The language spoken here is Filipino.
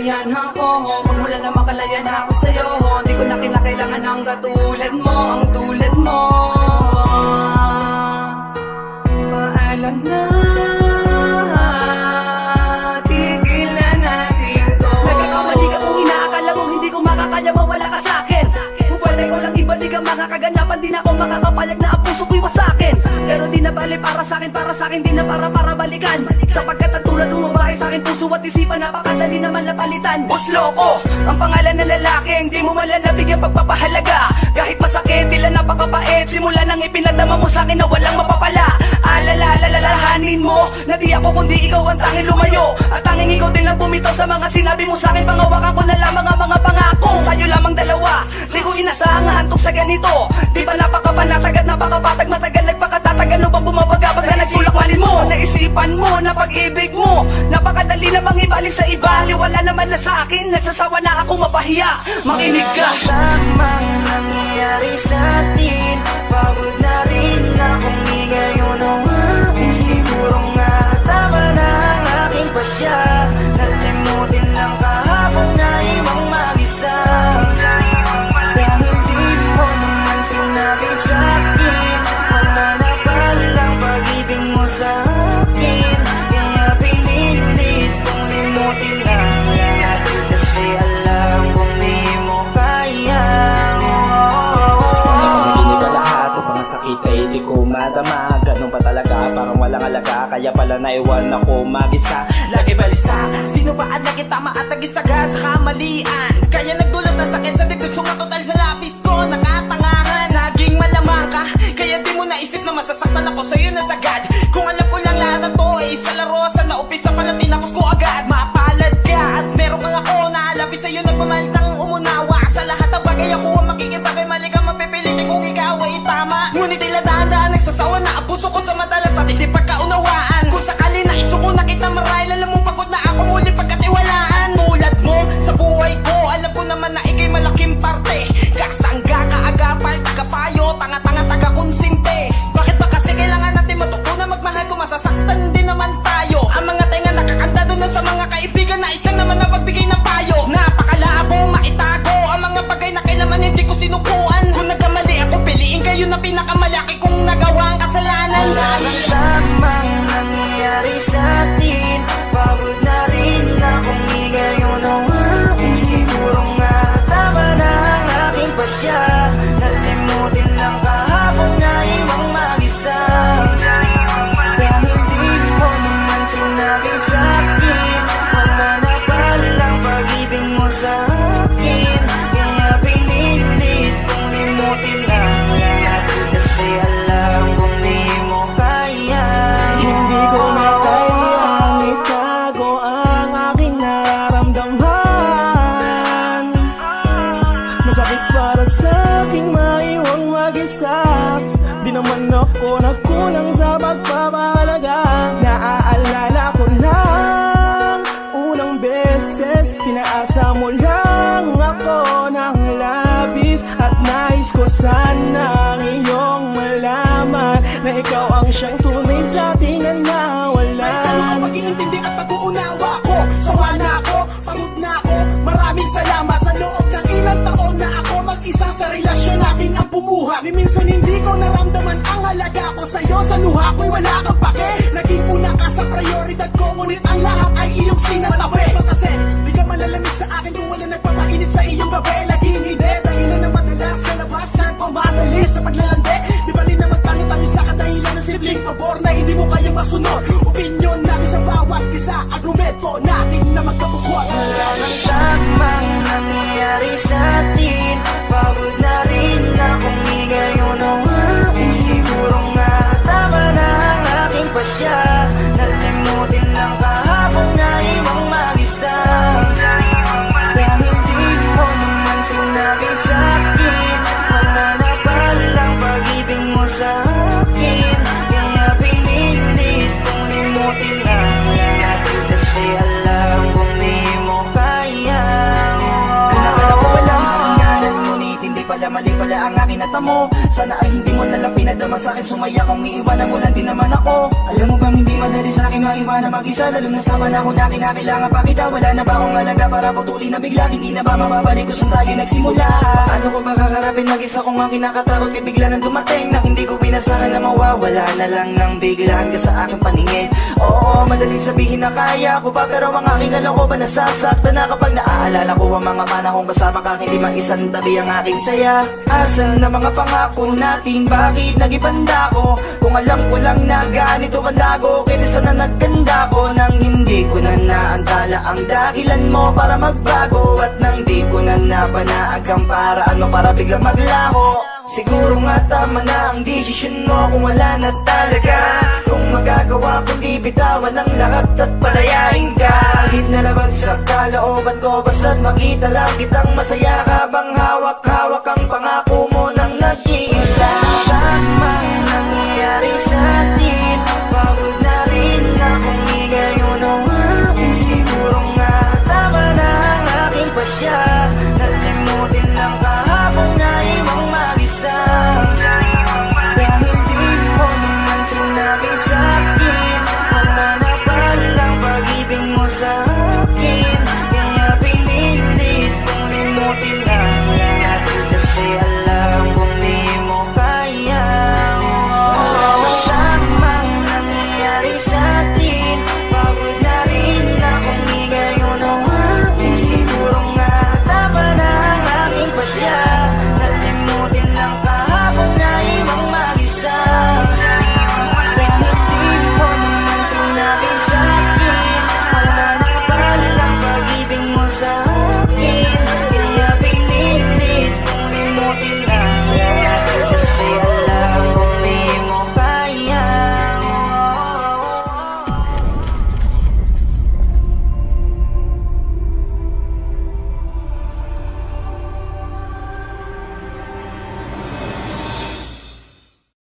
yan ako. Magmula na makalaya na ako sa'yo. Di ko na kailangan ng katulad mo, ang tulad mo. Paalam na, tigilan natin to. Nagkakamali ka kung inaakala mo hindi ko makakaya mawala ka sa'kin. Kung pwede ko lang ibalik ang mga kaganapan, di na ako makakapayag na ang puso ko'y wasakin. Pero di na bali para sa'kin, di na para balikan. Sapagkat ang tulad ng babae sa'kin, puso at isipan, napakadali naman napalitan. Busloko, ang pangalan ng lalaki, hindi mo man lang nabigyan pagpapahalaga. Kahit masakit, tila napakapait, simula nang ipinagdama mo sa'kin na walang mapapala. Alalahanin mo, na di ako kundi ikaw ang tanging lumayo. At tanging ikaw din lang bumitaw sa mga sinabi mo sa'kin. Pangawakan ko na lamang ang mga pangako, tayo lamang dalawa. Di ko inasahan nga antok sa ganito. Di ba napakapanatag at napakapatag, matagal nagpakatatag, ano bang bumabaga pag sa nagsulakmalin mo? Naisipan mo na pag-ibig mo, napakadali namang ibalik sa iba. Wala naman na sa akin, nagsasawa na ako mapahiya. Makinig ka. Tamang nangyayari sa'tin, pagod na rin akong ngayon ang akin. Siguro nga tama na ang aking pasya, nalimutin lang kahapon na ibang mag-isa. Dahil di mo naman sinabi sa'kin, wala na palang pag-ibig mo sa'kin. Kaya pinilit kong limutin lang lahat, kasi alam kong di mo kaya. Hindi ka lahat upang sakit ay di ko madama. Ganun pa talaga, parang walang alaga, kaya pala naiwan ako mag-isa. Lagi balisa, sino ba ang naging tama at naging sagad sa kamalian? Kaya nagdulot na sakit sa dibdib, sumatotal sa lapis ko. Nakatangahan, naging malamang ka, kaya di mo naisip na masasaktan ako sa'yo na sagad. Kung alam ko lang lahat na to ay isa laro, sa naumpisa pala tinapos ko agad. Mapalad ka at meron kang ako na alapit sa'yo, nagmamalitang umunawa. Sa lahat ng bagay ako ang makikipagay, mali ka mapipilitin kung ikaw ay tama. Ngunit tila dahan-dahan nagsasawa na ang puso ko sa madalas, pati di pagkaunawaan. Kung sakali na iso ko na kita marahil, alam mong pagod na ako muli pagkatiwalaan. Tulad mo sa buhay ko, alam ko naman na ikay malaking parte. Kasangga, kaagapal, tagapayo, tanga-tanga, taga-konsinte. Bakit ba kasi kailangan natin matuto na magmahal kung masasaktan din naman tayo? Ang mga tenga nakakanta doon na sa mga kaibigan na isang naman na pagbigay ng payo. Napakalabo, maitago ang mga bagay na kailangan hindi ko sinukuan. Kung nagkamali ako, piliin kayo na pinakamalaki kong nagawang kasalanan. Wala nang tamang nangyayari sa'tin, pagod na rin akong ngayon ang akin. Siguro nga tama na ang aking pasya, nalimutin lang kahapon na ibang mag-isa. Dahil di mo naman sinabi sa'kin, wala na palang pag-ibig mo sa'kin. Kaya pinilit kong limutin lang lahat, kasi alam kong di mo kaya. Hindi ko na kayang itago ang aking nararamdaman. Masakit para sa aking maiwang mag-isa. Di naman ako nagkulang sa pagpapahalaga. Naaalala ko lang unang beses, pinaasa mo lang ako ng labis. At nais ko sanang iyong malaman na ikaw ang siyang tunay sa ating nawala. May pag-iintindi at pag-uunawa ko. Sawa na ako, pagod na ako. Maraming salamat sa loob ng ilang taon na ako mag-isa sa relasyon natin ang bumuha. Ni minsan hindi ko naramdaman ang halaga ko sa'yo. Sa luha ko'y wala kang pake. Naging una ka sa prioridad ko, ngunit ang lahat ay iyong sinatabi. Kasi di ka malalamig sa akin kung wala nagpapainit sa iyong gabi. Laging hindi, dahilan na madalas sa labas na pumadali sa paglalande. Di bali na magtangi-tangi sa kadahilan ng sibling pabor na hindi mo kayang masunod. Opinyon natin sa bawat isa, argumento natin na magkabukod. Wala nang tamang nangyayari sa'tin, pagod na rin akong ngayon ang akin. Siguro nga tama na ang aking pasya, nalimutin lang kahapon na ibang mag-isa. Dahil di mo naman sinabi sa'kin, wala na palang pag-ibig mo sa'kin. Kaya pinilit kong limutin lang lahat, kasi alam kong di mo kaya. Pinakala ko wala nangyari, ngunit hindi pala mali pala ang aking natamo. Sana ay hindi mo nalang pinadama sa'kin, sumaya kung iiwanan mo lang din naman ako. Alam mo bang hindi madali sa'kin iwanan mag-isa, lalo na sa panahon na kinakailangan pa kita. Wala na ba akong alaga para putulin na bigla? Hindi na ba mababalik kung saan tayo nagsimula? Ano ko ba kakarapin mag-isa kung ang kinakatakot kay bigla nang dumating na hindi ko pinasahan na mawawala na lang ng biglaan ka sa aking paningin. Oo, madaling sabihin na kaya ko pa, pero ang aking kalokohan nasasaktan na kapag naaalala ko ang mga panahong kasama ka, hindi maisan tabi ang aking saya. Asan na mga pangako natin, bakit nagipanda ko? Kung alam ko lang na ganito kalago, kaya sana nagkanda ko nang hindi ko na naantala ang dahilan mo para magbago, at nang di ko na nabanaan kang paraan mo para biglang maglaho. Siguro nga tama na ang desisyon mo kung wala na talaga. Kung magagawa kundi bitawan ang lahat at palayain ka. Kahit nalabag sa kalooban ko, basta't makita lang kitang masaya ka bang hawak-hawak ang pangako mo nang nag-iisa.